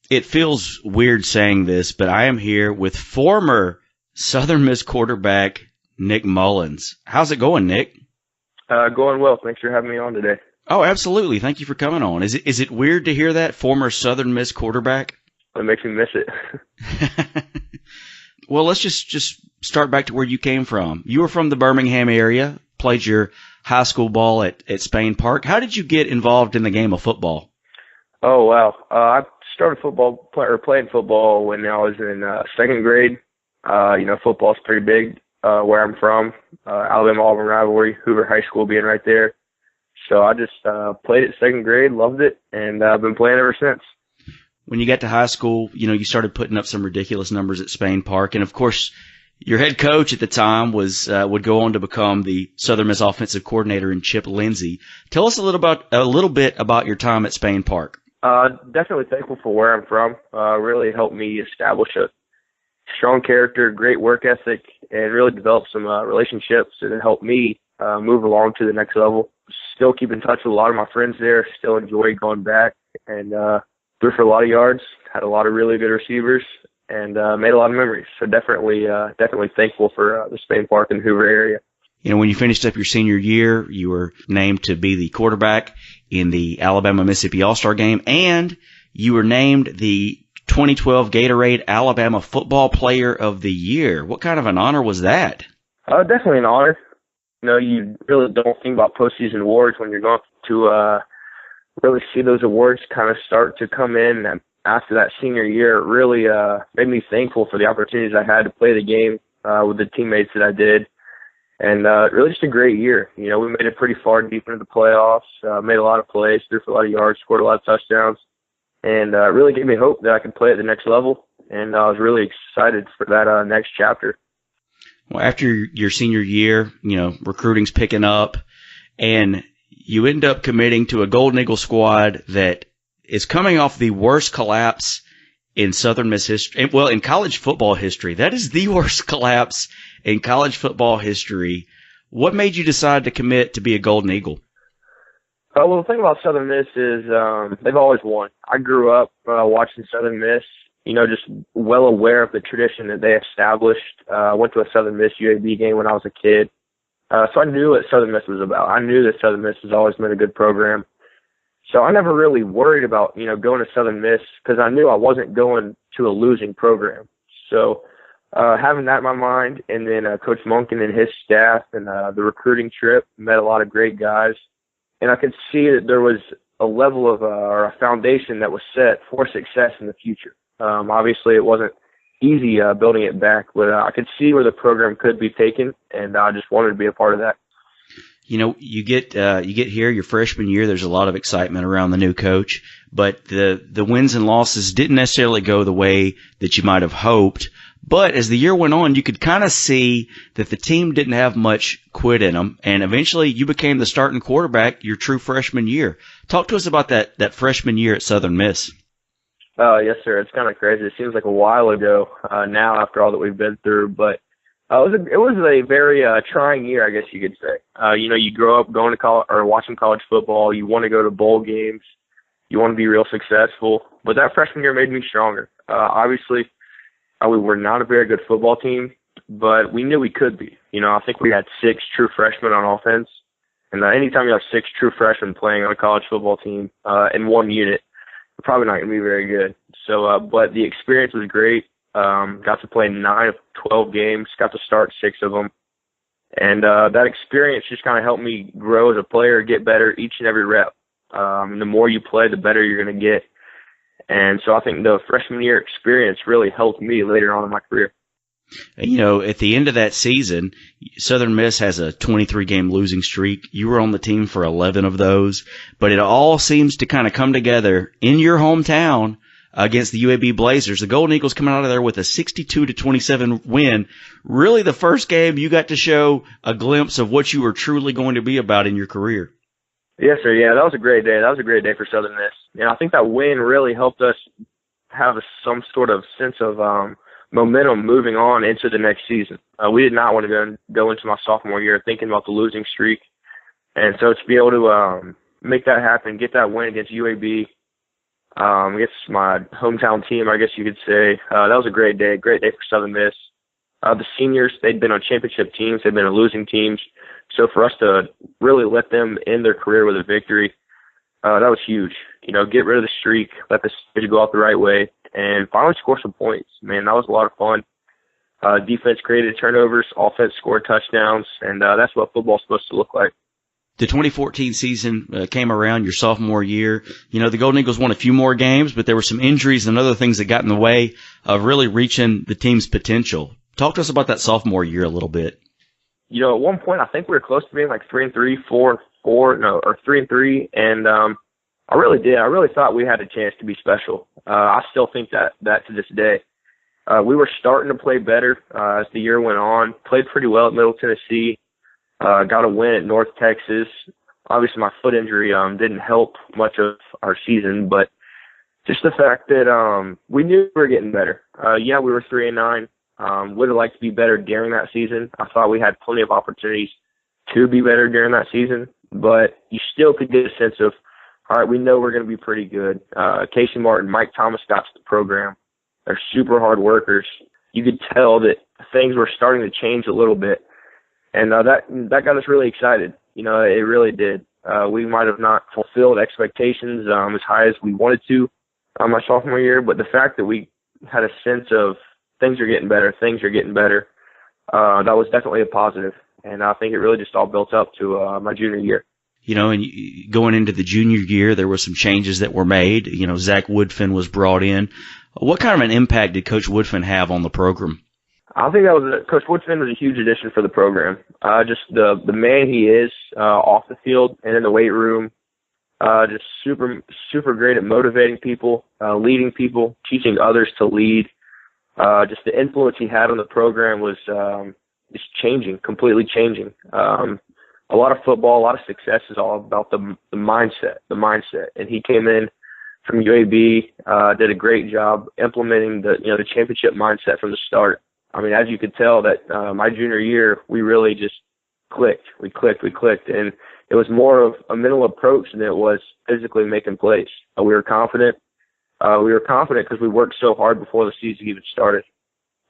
It feels weird saying this, but I am here with former Southern Miss quarterback Nick Mullens. How's it going, Nick? Going well. Thanks for having me on today. Oh, absolutely. Thank you for coming on. Is it weird to hear that, former Southern Miss quarterback? It makes me miss it. Well, let's just start back to where you came from. You were from the Birmingham area, played your high school ball at Spain Park. How did you get involved in the game of football? Oh, wow. I started playing football when I was in second grade. Football's pretty big where I'm from. Alabama-Auburn rivalry, Hoover High School being right there. So I just played it second grade, loved it, and I've been playing ever since. When you got to high school, you started putting up some ridiculous numbers at Spain Park. And, of course, your head coach at the time would go on to become the Southern Miss offensive coordinator in Chip Lindsey. Tell us a little bit about your time at Spain Park. Definitely thankful for where I'm from. Really helped me establish a strong character, great work ethic, and really develop some relationships that helped me move along to the next level. Still keep in touch with a lot of my friends there. Still enjoy going back and threw for a lot of yards. Had a lot of really good receivers and made a lot of memories. So definitely thankful for the Spain Park and Hoover area. When you finished up your senior year, you were named to be the quarterback in the Alabama-Mississippi All-Star game, and you were named the 2012 Gatorade Alabama Football Player of the Year. What kind of an honor was that? Definitely an honor. You really don't think about postseason awards when you're going to really see those awards kind of start to come in. And after that senior year, it really made me thankful for the opportunities I had to play the game with the teammates that I did. And really just a great year. We made it pretty far deep into the playoffs, made a lot of plays, threw for a lot of yards, scored a lot of touchdowns, and really gave me hope that I could play at the next level. And I was really excited for that next chapter. Well, after your senior year, recruiting's picking up, and you end up committing to a Golden Eagle squad that is coming off the worst collapse in Southern Miss history. Well, in college football history. That is the worst collapse in college football history. What made you decide to commit to be a Golden Eagle? Well, the thing about Southern Miss is they've always won. I grew up watching Southern Miss, just well aware of the tradition that they established. I went to a Southern Miss UAB game when I was a kid. So I knew what Southern Miss was about. I knew that Southern Miss has always been a good program. So I never really worried about, going to Southern Miss because I knew I wasn't going to a losing program. So having that in my mind, and then Coach Monken and his staff and the recruiting trip, met a lot of great guys. And I could see that there was a level of or a foundation that was set for success in the future. Obviously, it wasn't easy building it back, but I could see where the program could be taken, and I just wanted to be a part of that. You get here your freshman year. There's a lot of excitement around the new coach, but the wins and losses didn't necessarily go the way that you might have hoped. But as the year went on, you could kind of see that the team didn't have much quit in them, and eventually you became the starting quarterback your true freshman year. Talk to us about that freshman year at Southern Miss. Yes, sir. It's kind of crazy. It seems like a while ago now after all that we've been through, but it was a very trying year, I guess you could say. You grow up going to college or watching college football. You want to go to bowl games. You want to be real successful. But that freshman year made me stronger. Obviously, we were not a very good football team, but we knew we could be. I think we had 6 true freshmen on offense. And anytime you have 6 true freshmen playing on a college football team in one unit, you're probably not going to be very good. So, but the experience was great. Got to play 9 of 12 games, got to start 6 of them. And that experience just kind of helped me grow as a player, get better each and every rep. The more you play, the better you're going to get. And so I think the freshman year experience really helped me later on in my career. At the end of that season, Southern Miss has a 23-game losing streak. You were on the team for 11 of those, but it all seems to kind of come together in your hometown against the UAB Blazers. The Golden Eagles coming out of there with a 62-27 win. Really the first game you got to show a glimpse of what you were truly going to be about in your career. Yes, sir. Yeah, that was a great day. That was a great day for Southern Miss. And I think that win really helped us have some sort of sense of momentum moving on into the next season. We did not want to go into my sophomore year thinking about the losing streak. And so to be able to make that happen, get that win against UAB, I guess my hometown team, I guess you could say. That was a great day for Southern Miss. The seniors, they'd been on championship teams, they'd been on losing teams. So for us to really let them end their career with a victory, that was huge. Get rid of the streak, let the stage go out the right way, and finally score some points. Man, that was a lot of fun. Defense created turnovers, offense scored touchdowns, and that's what football's supposed to look like. The 2014 season came around, your sophomore year. The Golden Eagles won a few more games, but there were some injuries and other things that got in the way of really reaching the team's potential. Talk to us about that sophomore year a little bit. At one point, I think we were close to being like 3-3, 4-4, or 3-3, and I really did. I really thought we had a chance to be special. I still think that to this day. We were starting to play better as the year went on. Played pretty well at Middle Tennessee. Got a win at North Texas. Obviously, my foot injury didn't help much of our season, but just the fact that we knew we were getting better. We were 3-9. Would have liked to be better during that season. I thought we had plenty of opportunities to be better during that season, but you still could get a sense of, all right, we know we're going to be pretty good. Casey Martin, Mike Thomas got to the program. They're super hard workers. You could tell that things were starting to change a little bit. And that got us really excited. It really did. We might have not fulfilled expectations as high as we wanted to my sophomore year, but the fact that we had a sense of things are getting better, that was definitely a positive. And I think it really just all built up to my junior year. And going into the junior year, there were some changes that were made. Zach Woodfin was brought in. What kind of an impact did Coach Woodfin have on the program? I think Coach Woodfin was a huge addition for the program. Just the man he is off the field and in the weight room, just super great at motivating people, leading people, teaching others to lead. Just the influence he had on the program was just completely changing. A lot of football, a lot of success is all about the mindset. And he came in from UAB, did a great job implementing the championship mindset from the start. I mean, as you could tell that my junior year, we really just clicked. We clicked, and it was more of a mental approach than it was physically making plays. We were confident. Because we worked so hard before the season even started.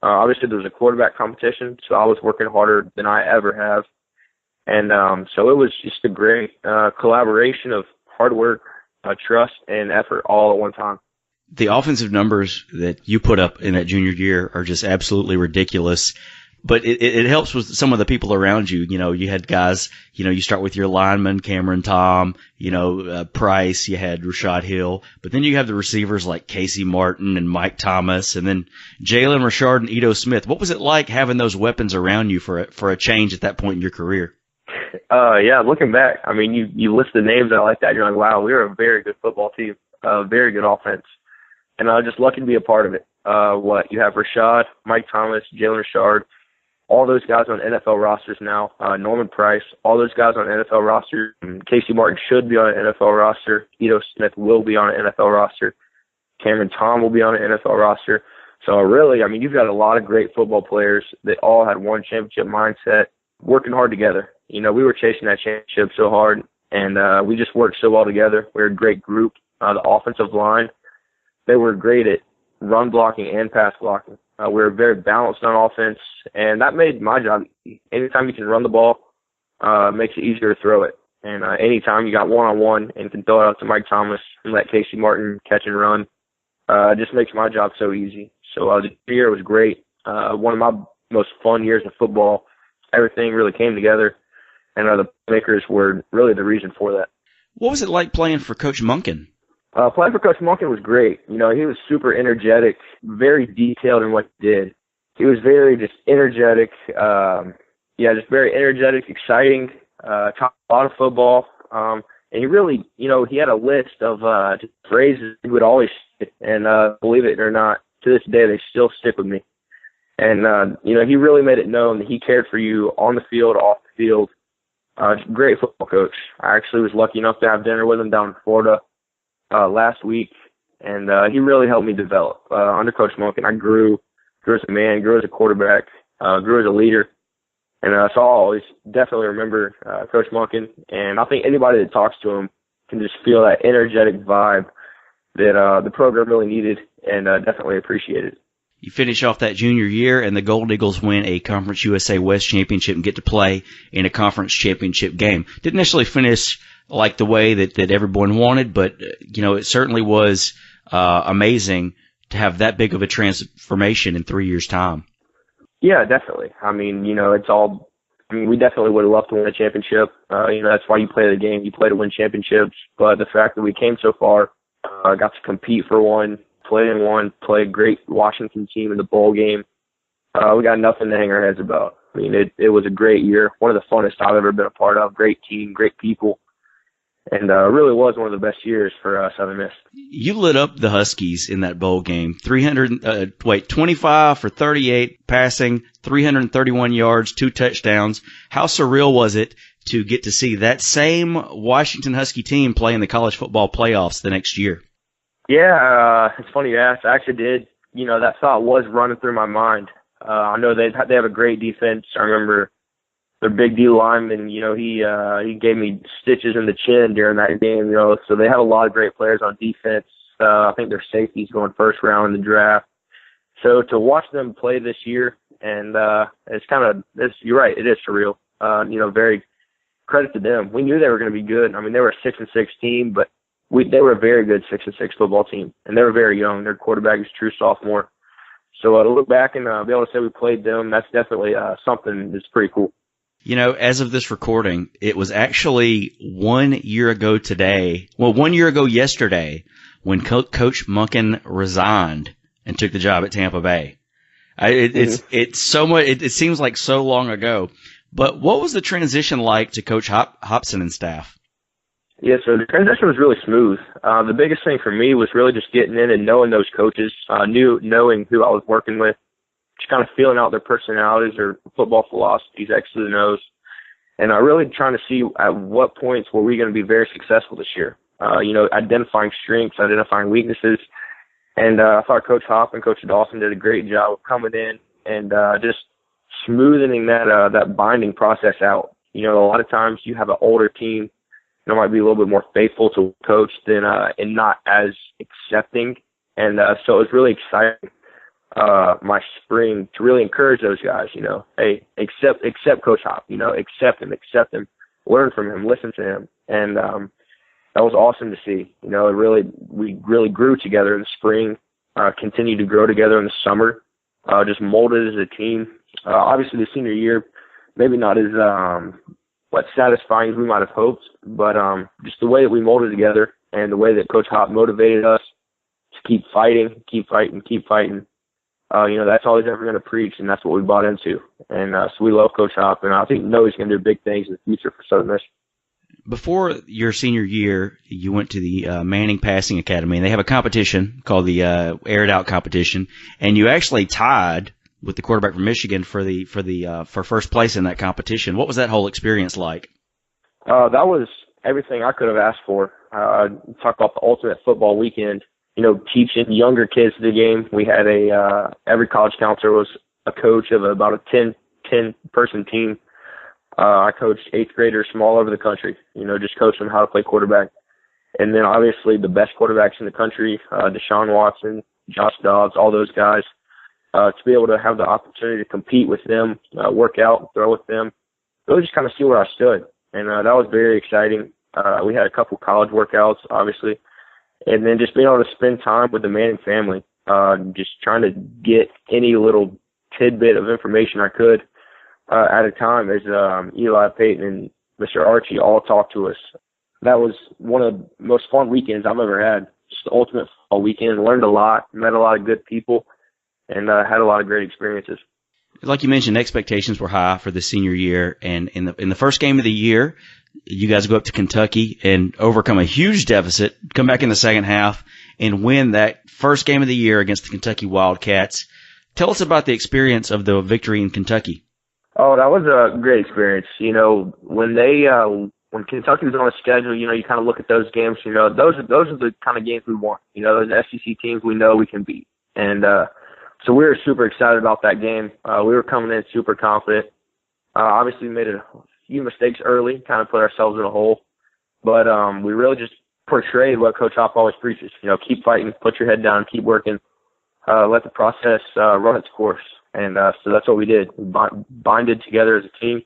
Obviously, there was a quarterback competition, so I was working harder than I ever have. And so it was just a great collaboration of hard work, trust, and effort all at one time. The offensive numbers that you put up in that junior year are just absolutely ridiculous. But it helps with some of the people around you. You had guys, you start with your lineman, Cameron Tom, Price, you had Rashad Hill. But then you have the receivers like Casey Martin and Mike Thomas, and then Jalen Richard and Ito Smith. What was it like having those weapons around you for a change at that point in your career? Looking back, I mean, you list the names out like that, you're like, wow, we were a very good football team, very good offense. And I was just lucky to be a part of it. You have Rashad, Mike Thomas, Jalen Richard, all those guys on NFL rosters now. Norman Price, all those guys on NFL rosters. Casey Martin should be on an NFL roster. Ito Smith will be on an NFL roster. Cameron Tom will be on an NFL roster. So really, I mean, you've got a lot of great football players that all had one championship mindset, working hard together. We were chasing that championship so hard, and we just worked so well together. We were a great group. The offensive line, they were great at run blocking and pass blocking. We were very balanced on offense, and that made my job. Anytime you can run the ball, it makes it easier to throw it. And anytime you got one-on-one and can throw it out to Mike Thomas and let Casey Martin catch and run, it just makes my job so easy. So the year was great. One of my most fun years of football. Everything really came together, and the makers were really the reason for that. What was it like playing for Coach Munkin? Playing for Coach Mullen was great. He was super energetic, very detailed in what he did. He was very just energetic, just very energetic, exciting, talked a lot of football. And he really, he had a list of just phrases he would always say. And believe it or not, to this day, they still stick with me. And, he really made it known that he cared for you on the field, off the field. Great football coach. I actually was lucky enough to have dinner with him down in Florida last week, and he really helped me develop. Under Coach Munkin, I grew as a man, grew as a quarterback, grew as a leader. And so I'll always definitely remember Coach Munkin. And I think anybody that talks to him can just feel that energetic vibe that the program really needed and definitely appreciated. You finish off that junior year, and the Gold Eagles win a Conference USA West championship and get to play in a conference championship game. Didn't necessarily finish like the way that everyone wanted, but it certainly was amazing to have that big of a transformation in 3 years' time. Yeah, definitely. I mean, we definitely would have loved to win a championship. That's why you play the game. You play to win championships. But the fact that we came so far, got to compete for one, play in one, play a great Washington team in the bowl game, we got nothing to hang our heads about. I mean, it was a great year, one of the funnest I've ever been a part of. Great team, great people. And really was one of the best years for Southern Miss. You lit up the Huskies in that bowl game. 25 for 38 passing, 331 yards, 2 touchdowns. How surreal was it to get to see that same Washington Husky team play in the college football playoffs the next year? Yeah, it's funny you asked. I actually did. That thought was running through my mind. I know they have a great defense. I remember their big D lineman, he gave me stitches in the chin during that game, so they have a lot of great players on defense. I think their safety's going first round in the draft. So to watch them play this year, and you're right, it is surreal. Very credit to them. We knew they were going to be good. I mean, they were a 6-6 team, but they were a very good 6-6 football team, and they were very young. Their quarterback is a true sophomore. So to look back and be able to say we played them, that's definitely something that's pretty cool. As of this recording, it was actually 1 year ago today. Well, 1 year ago yesterday when Coach Mullen resigned and took the job at Tampa Bay. It's so much. It seems like so long ago. But what was the transition like to Coach Hopson and staff? Yeah, so the transition was really smooth. The biggest thing for me was really just getting in and knowing those coaches, knowing who I was working with. Just kind of feeling out their personalities, their football philosophies, X's and O's, and really trying to see at what points were we going to be very successful this year. Identifying strengths, identifying weaknesses, and I thought Coach Hop and Coach Dawson did a great job of coming in and just smoothing that binding process out. A lot of times you have an older team, might be a little bit more faithful to coach than and not as accepting, and so it was really exciting. My spring to really encourage those guys, hey, accept Coach Hop, accept him, learn from him, listen to him. And, that was awesome to see. We really grew together in the spring, continued to grow together in the summer, just molded as a team. Obviously the senior year, maybe not as, satisfying as we might have hoped, but, just the way that we molded together and the way that Coach Hop motivated us to keep fighting. That's all he's ever going to preach, and that's what we bought into. And so we love Coach Hop, and I think he's going to do big things in the future for Southern Miss. Before your senior year, you went to the Manning Passing Academy, and they have a competition called the Air It Out competition, and you actually tied with the quarterback from Michigan for first place in that competition. What was that whole experience like? That was everything I could have asked for. Talk about the ultimate football weekend. Teaching younger kids the game. We had every college counselor was a coach of about a 10 person team. I coached 8th graders from all over the country, just coached them how to play quarterback. And then obviously the best quarterbacks in the country, Deshaun Watson, Josh Dobbs, all those guys, to be able to have the opportunity to compete with them, work out, throw with them, really just kind of see where I stood. And that was very exciting. We had a couple college workouts, obviously. And then just being able to spend time with the Manning family, just trying to get any little tidbit of information I could at a time as Eli, Peyton, and Mr. Archie all talked to us. That was one of the most fun weekends I've ever had. Just the ultimate fall weekend. Learned a lot, met a lot of good people, and had a lot of great experiences. Like you mentioned, expectations were high for the senior year, and in the first game of the year, you guys go up to Kentucky and overcome a huge deficit, come back in the second half, and win that first game of the year against the Kentucky Wildcats. Tell us about the experience of the victory in Kentucky. Oh, that was a great experience. When Kentucky was on the schedule, you kind of look at those games. Those are the kind of games we want. Those SEC teams we know we can beat, and so we were super excited about that game. We were coming in super confident. Obviously, we made a few mistakes early, kind of put ourselves in a hole. But we really just portrayed what Coach Hop always preaches. Keep fighting, put your head down, keep working, let the process run its course. And so that's what we did. We binded together as a team,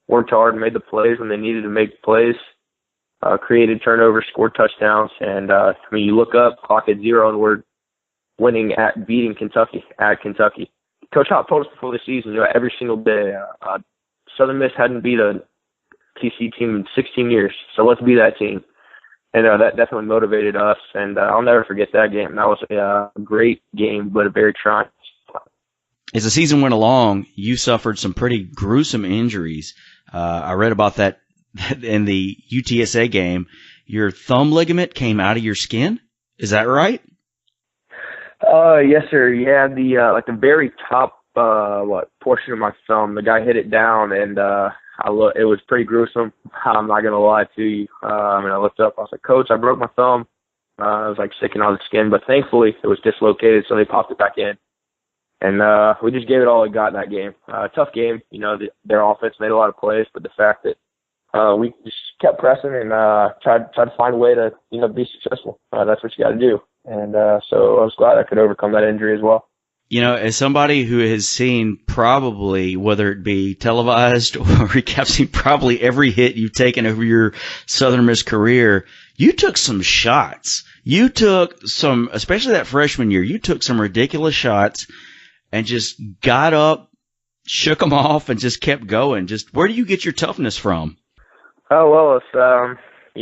worked hard, made the plays when they needed to make plays, created turnovers, scored touchdowns. And you look up, clock at 0, and we're beating Kentucky at Kentucky. Coach Hop told us before the season, every single day, Southern Miss hadn't beat a TC team in 16 years, so let's be that team. And that definitely motivated us, and I'll never forget that game. That was a great game, but a very trying. As the season went along, you suffered some pretty gruesome injuries. I read about that in the UTSA game. Your thumb ligament came out of your skin. Is that right? Yes, sir. Yeah, the very top portion of my thumb. The guy hit it down, and it was pretty gruesome. I'm not gonna lie to you. I looked up. I was like, Coach, I broke my thumb. I was like sticking out of the skin, but thankfully it was dislocated, so they popped it back in. And we just gave it all we got in that game. Tough game. Their offense made a lot of plays, but the fact that we just kept pressing and tried to find a way to be successful. That's what you got to do. And so I was glad I could overcome that injury as well. As somebody who has seen probably, whether it be televised or recaps, seen probably every hit you've taken over your Southern Miss career, you took some shots. You took some, especially that freshman year, you took some ridiculous shots and just got up, shook them off, and just kept going. Just where do you get your toughness from? Oh, well, it's,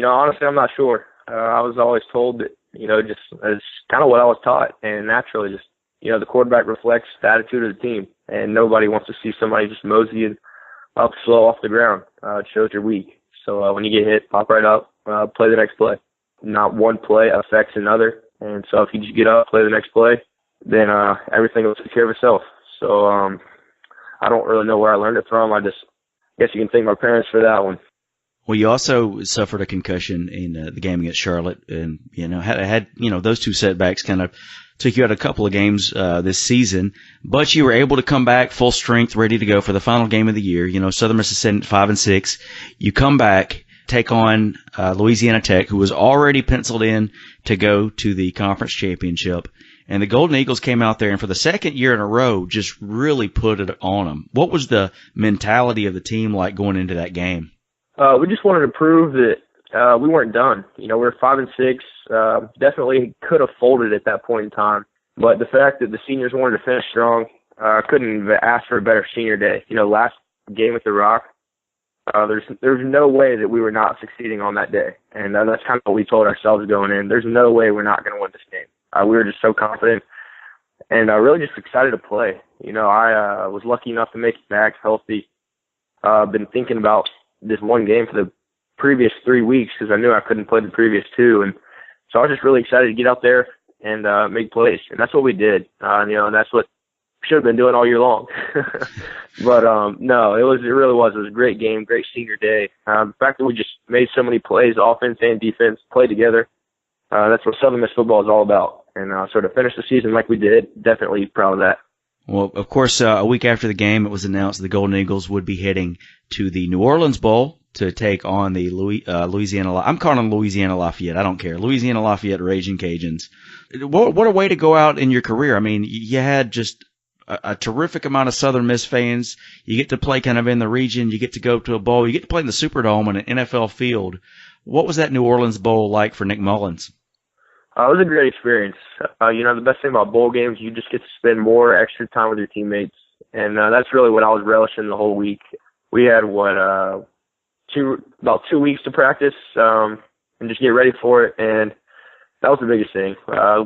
honestly, I'm not sure. I was always told that, just it's kind of what I was taught, and naturally just, the quarterback reflects the attitude of the team, and nobody wants to see somebody just moseying up slow off the ground. It shows you're weak. So when you get hit, pop right up, play the next play. Not one play affects another, and so if you just get up, play the next play, then everything will take care of itself. So I don't really know where I learned it from. I guess you can thank my parents for that one. Well, you also suffered a concussion in the game against Charlotte, and had those two setbacks kind of took you out a couple of games this season, but you were able to come back full strength, ready to go for the final game of the year. Southern Miss is sitting at 5-6. You come back, take on Louisiana Tech, who was already penciled in to go to the conference championship, and the Golden Eagles came out there and for the second year in a row just really put it on them. What was the mentality of the team like going into that game? We just wanted to prove that we weren't done. We're 5-6. Definitely could have folded at that point in time. But the fact that the seniors wanted to finish strong, couldn't have asked for a better senior day. Last game at the Rock, there's no way that we were not succeeding on that day. And that's kind of what we told ourselves going in. There's no way we're not going to win this game. We were just so confident and really just excited to play. I was lucky enough to make it back healthy. Been thinking about this one game for the previous 3 weeks because I knew I couldn't play the previous 2, and so I was just really excited to get out there and make plays, and that's what we did. And that's what we should have been doing all year long. But no, it really was. It was a great game, great senior day. The fact that we just made so many plays, offense and defense, play together. That's what Southern Miss football is all about. And so to finish the season like we did, definitely proud of that. Well, of course, a week after the game, it was announced the Golden Eagles would be heading to the New Orleans Bowl to take on the Louisiana. I'm calling them Louisiana Lafayette. I don't care. Louisiana Lafayette Raging Cajuns. What a way to go out in your career. I mean, you had just a terrific amount of Southern Miss fans. You get to play kind of in the region. You get to go to a bowl. You get to play in the Superdome on an NFL field. What was that New Orleans Bowl like for Nick Mullens? It was a great experience. The best thing about bowl games, you just get to spend more extra time with your teammates. And that's really what I was relishing the whole week. We had, about 2 weeks to practice and just get ready for it. And that was the biggest thing.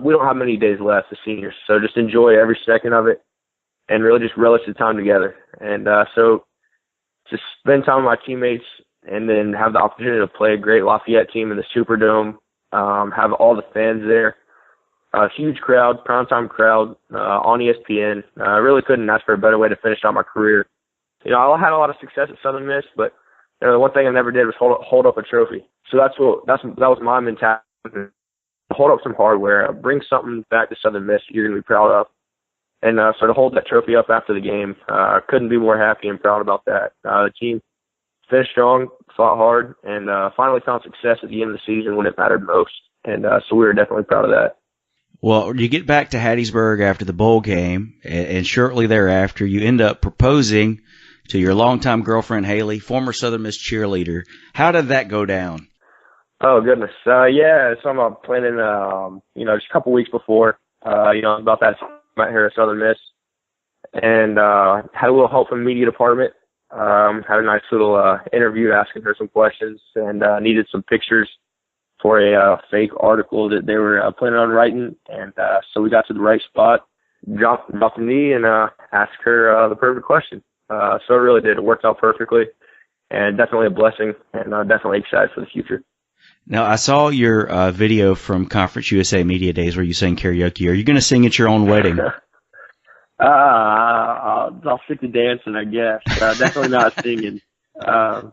We don't have many days left as seniors, so just enjoy every second of it and really just relish the time together. And so just spend time with my teammates and then have the opportunity to play a great Lafayette team in the Superdome. Have all the fans there, a huge crowd, primetime crowd, on ESPN. I really couldn't ask for a better way to finish out my career. I had a lot of success at Southern Miss, but the one thing I never did was hold up a trophy. So that was my mentality. Hold up some hardware, bring something back to Southern Miss you're going to be proud of. And so to hold that trophy up after the game, I couldn't be more happy and proud about that. The team finished strong, fought hard, and finally found success at the end of the season when it mattered most. And so we were definitely proud of that. Well, you get back to Hattiesburg after the bowl game, and shortly thereafter you end up proposing to your longtime girlfriend, Haley, former Southern Miss cheerleader. How did that go down? Oh, goodness. Yeah, so I'm planning, just a couple weeks before, about that time I met her at Southern Miss. And had a little help from the media department. Had a nice little interview asking her some questions, and needed some pictures for a fake article that they were planning on writing. And so we got to the right spot, dropped the knee, and asked her the perfect question. So it really did. It worked out perfectly, and definitely a blessing, and definitely excited for the future. Now, I saw your video from Conference USA Media Days where you sang karaoke. Are you going to sing at your own wedding? I'll stick to dancing, I guess. Definitely not singing. Yeah,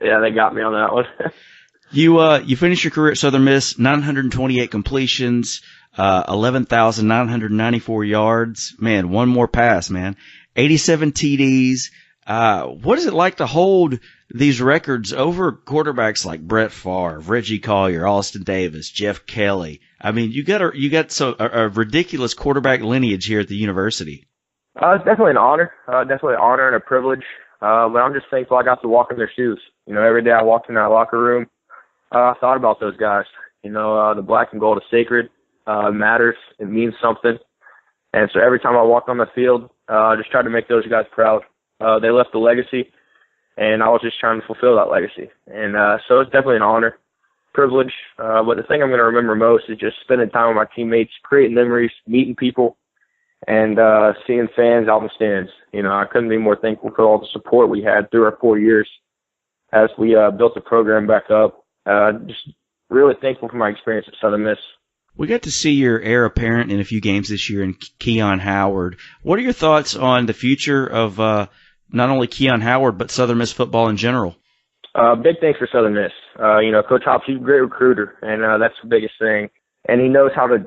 they got me on that one. You finished your career at Southern Miss, 928 completions, 11,994 yards. Man, one more pass, man. 87 TDs. What is it like to hold these records over quarterbacks like Brett Favre, Reggie Collier, Austin Davis, Jeff Kelly? I mean, you got a ridiculous quarterback lineage here at the university. It's definitely an honor. Definitely an honor and a privilege. But I'm just thankful I got to walk in their shoes. Every day I walked in that locker room, I thought about those guys. The black and gold is sacred. It matters. It means something. And so every time I walked on the field, I just tried to make those guys proud. They left a legacy, and I was just trying to fulfill that legacy. And so it's definitely an honor, privilege. But the thing I'm going to remember most is just spending time with my teammates, creating memories, meeting people, and seeing fans out in the stands. I couldn't be more thankful for all the support we had through our 4 years as we built the program back up. Just really thankful for my experience at Southern Miss. We got to see your heir apparent in a few games this year in Keyon Howard. What are your thoughts on the future of not only Keyon Howard but Southern Miss football in general? Big thanks for Southern Miss. Coach Hopson, he's a great recruiter, and that's the biggest thing. And he knows how to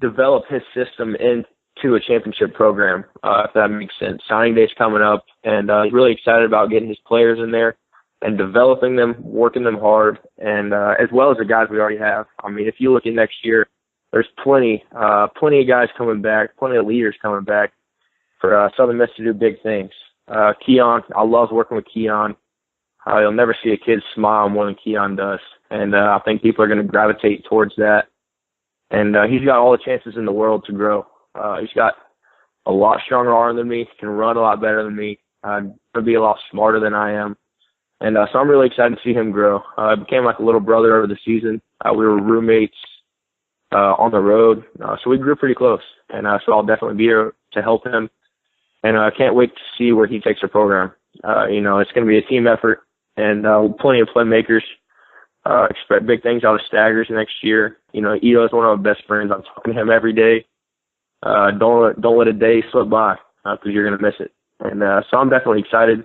develop his system into a championship program, if that makes sense. Signing day's coming up, and he's really excited about getting his players in there and developing them, working them hard, and as well as the guys we already have. I mean, if you look at next year, there's plenty of guys coming back, plenty of leaders coming back for Southern Miss to do big things. Keyon, I love working with Keyon. You'll never see a kid smile more than Keyon does. And I think people are going to gravitate towards that. And he's got all the chances in the world to grow. He's got a lot stronger arm than me, can run a lot better than me, going to be a lot smarter than I am. And so I'm really excited to see him grow. I became like a little brother over the season. We were roommates on the road, so we grew pretty close. And so I'll definitely be here to help him. And I can't wait to see where he takes the program. It's going to be a team effort, and plenty of playmakers. Expect big things out of Staggers next year. Ito is one of my best friends. I'm talking to him every day. Don't let a day slip by because you're going to miss it. And so I'm definitely excited.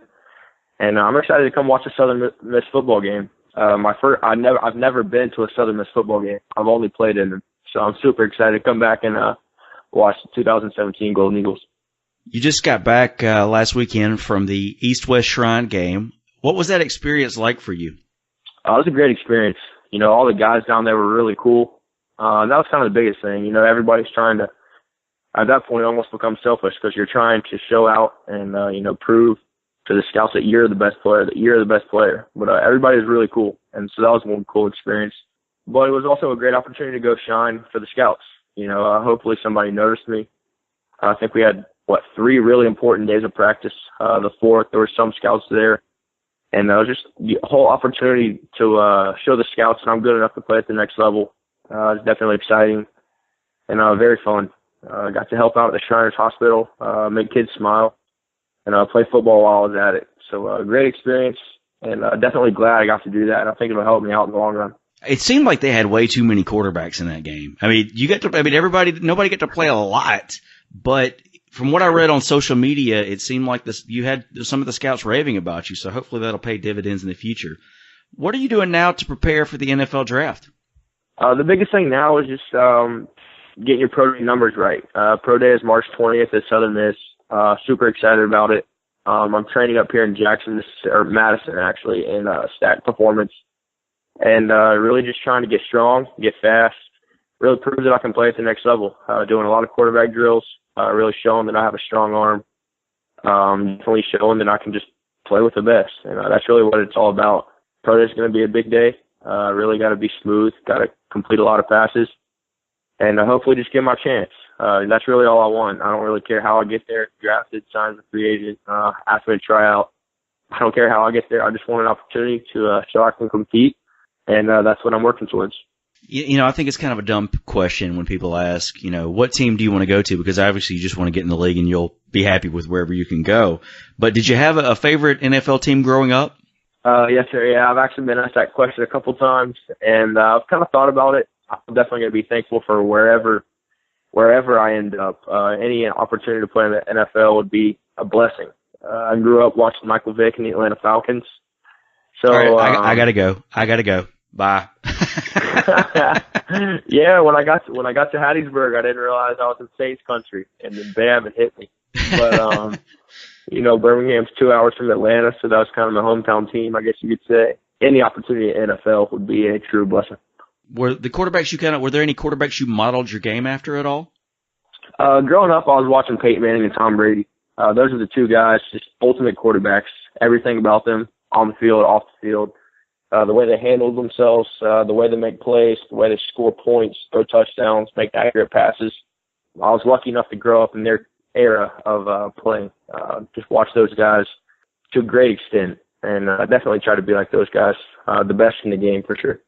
And I'm excited to come watch a Southern Miss football game. I've never been to a Southern Miss football game. I've only played in them. So I'm super excited to come back and watch the 2017 Golden Eagles. You just got back last weekend from the East-West Shrine game. What was that experience like for you? It was a great experience. All the guys down there were really cool. That was kind of the biggest thing. Everybody's trying to, at that point, almost become selfish because you're trying to show out and, prove to the scouts that you're the best player, But everybody's really cool. And so that was one cool experience. But it was also a great opportunity to go shine for the scouts. Hopefully somebody noticed me. I think we had, 3 really important days of practice. The 4th, there were some scouts there. And it was just the whole opportunity to show the scouts that I'm good enough to play at the next level. It was definitely exciting and very fun. Got to help out at the Shriners Hospital, make kids smile, and play football while I was at it. So great experience, and definitely glad I got to do that. And I think it'll help me out in the long run. It seemed like they had way too many quarterbacks in that game. I mean, nobody got to play a lot, but from what I read on social media, it seemed like you had some of the scouts raving about you. So hopefully that'll pay dividends in the future. What are you doing now to prepare for the NFL draft? The biggest thing now is just getting your pro day numbers right. Pro day is March 20th at Southern Miss. Super excited about it. I'm training up here in Jackson, or Madison actually, in stat performance, and really just trying to get strong, get fast, really prove that I can play at the next level. Doing a lot of quarterback drills, really showing that I have a strong arm, definitely showing that I can just play with the best, and that's really what it's all about. Pro Day is going to be a big day. Really got to be smooth, got to complete a lot of passes, and hopefully just get my chance. That's really all I want. I don't really care how I get there, drafted, signed as a free agent, asked me to try out. I don't care how I get there. I just want an opportunity to show I can compete, and that's what I'm working towards. I think it's kind of a dumb question when people ask, what team do you want to go to? Because obviously you just want to get in the league and you'll be happy with wherever you can go. But did you have a favorite NFL team growing up? Yes, sir. Yeah, I've actually been asked that question a couple times, and I've kind of thought about it. I'm definitely going to be thankful for wherever I end up. Any opportunity to play in the NFL would be a blessing. I grew up watching Michael Vick and the Atlanta Falcons. So all right, I gotta go. Bye. Yeah, when I got to Hattiesburg, I didn't realize I was in Saints country, and then bam, it hit me. But Birmingham's 2 hours from Atlanta, so that was kind of my hometown team, I guess you could say. Any opportunity in NFL would be a true blessing. Were there any quarterbacks you modeled your game after at all? Growing up, I was watching Peyton Manning and Tom Brady. Those are the two guys, just ultimate quarterbacks. Everything about them, on the field, off the field. The way they handle themselves, the way they make plays, the way they score points, throw touchdowns, make accurate passes. I was lucky enough to grow up in their era of playing. Just watch those guys to a great extent, and I definitely try to be like those guys, the best in the game for sure.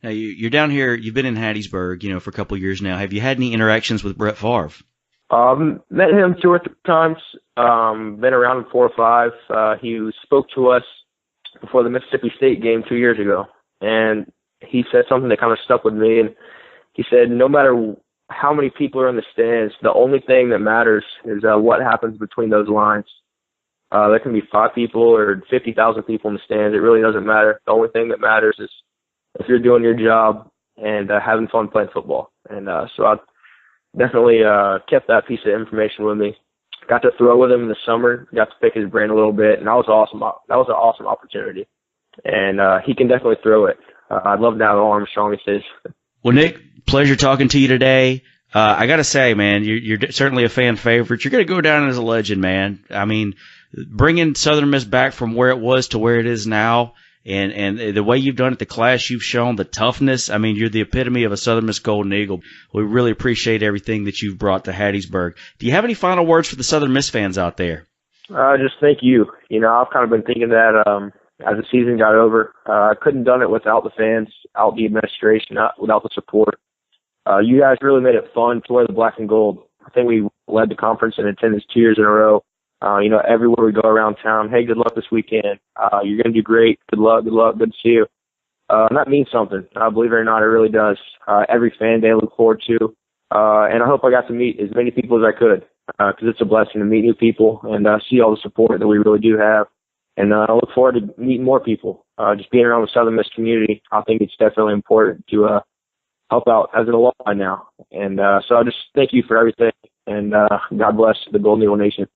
Now, you're down here, you've been in Hattiesburg, for a couple of years now. Have you had any interactions with Brett Favre? Met him 2 or 3 times, been around him 4 or 5. He spoke to us before the Mississippi State game 2 years ago, and he said something that kind of stuck with me, and he said, no matter how many people are in the stands, the only thing that matters is what happens between those lines. There can be 5 people or 50,000 people in the stands. It really doesn't matter. The only thing that matters is if you're doing your job and having fun playing football. And so I definitely kept that piece of information with me. Got to throw with him in the summer, got to pick his brain a little bit, and that was awesome. That was an awesome opportunity. And he can definitely throw it. I'd love to have an arm as strong as his. Well, Nick, pleasure talking to you today. I got to say, man, you're certainly a fan favorite. You're going to go down as a legend, man. I mean, bringing Southern Miss back from where it was to where it is now, and the way you've done it, the class you've shown, the toughness. I mean, you're the epitome of a Southern Miss Golden Eagle. We really appreciate everything that you've brought to Hattiesburg. Do you have any final words for the Southern Miss fans out there? Just thank you. I've kind of been thinking that as the season got over, I couldn't have done it without the fans, without the administration, without the support. You guys really made it fun to wear the black and gold. I think we led the conference in attendance 2 years in a row. Everywhere we go around town, hey, good luck this weekend. You're going to do great. Good luck, good to see you. And that means something. Believe it or not, it really does. Every fan day I look forward to. And I hope I got to meet as many people as I could, because it's a blessing to meet new people and see all the support that we really do have. And I look forward to meeting more people. Just being around the Southern Miss community, I think it's definitely important to help out as an alumni now. And so I just thank you for everything. And God bless the Golden Eagle Nation.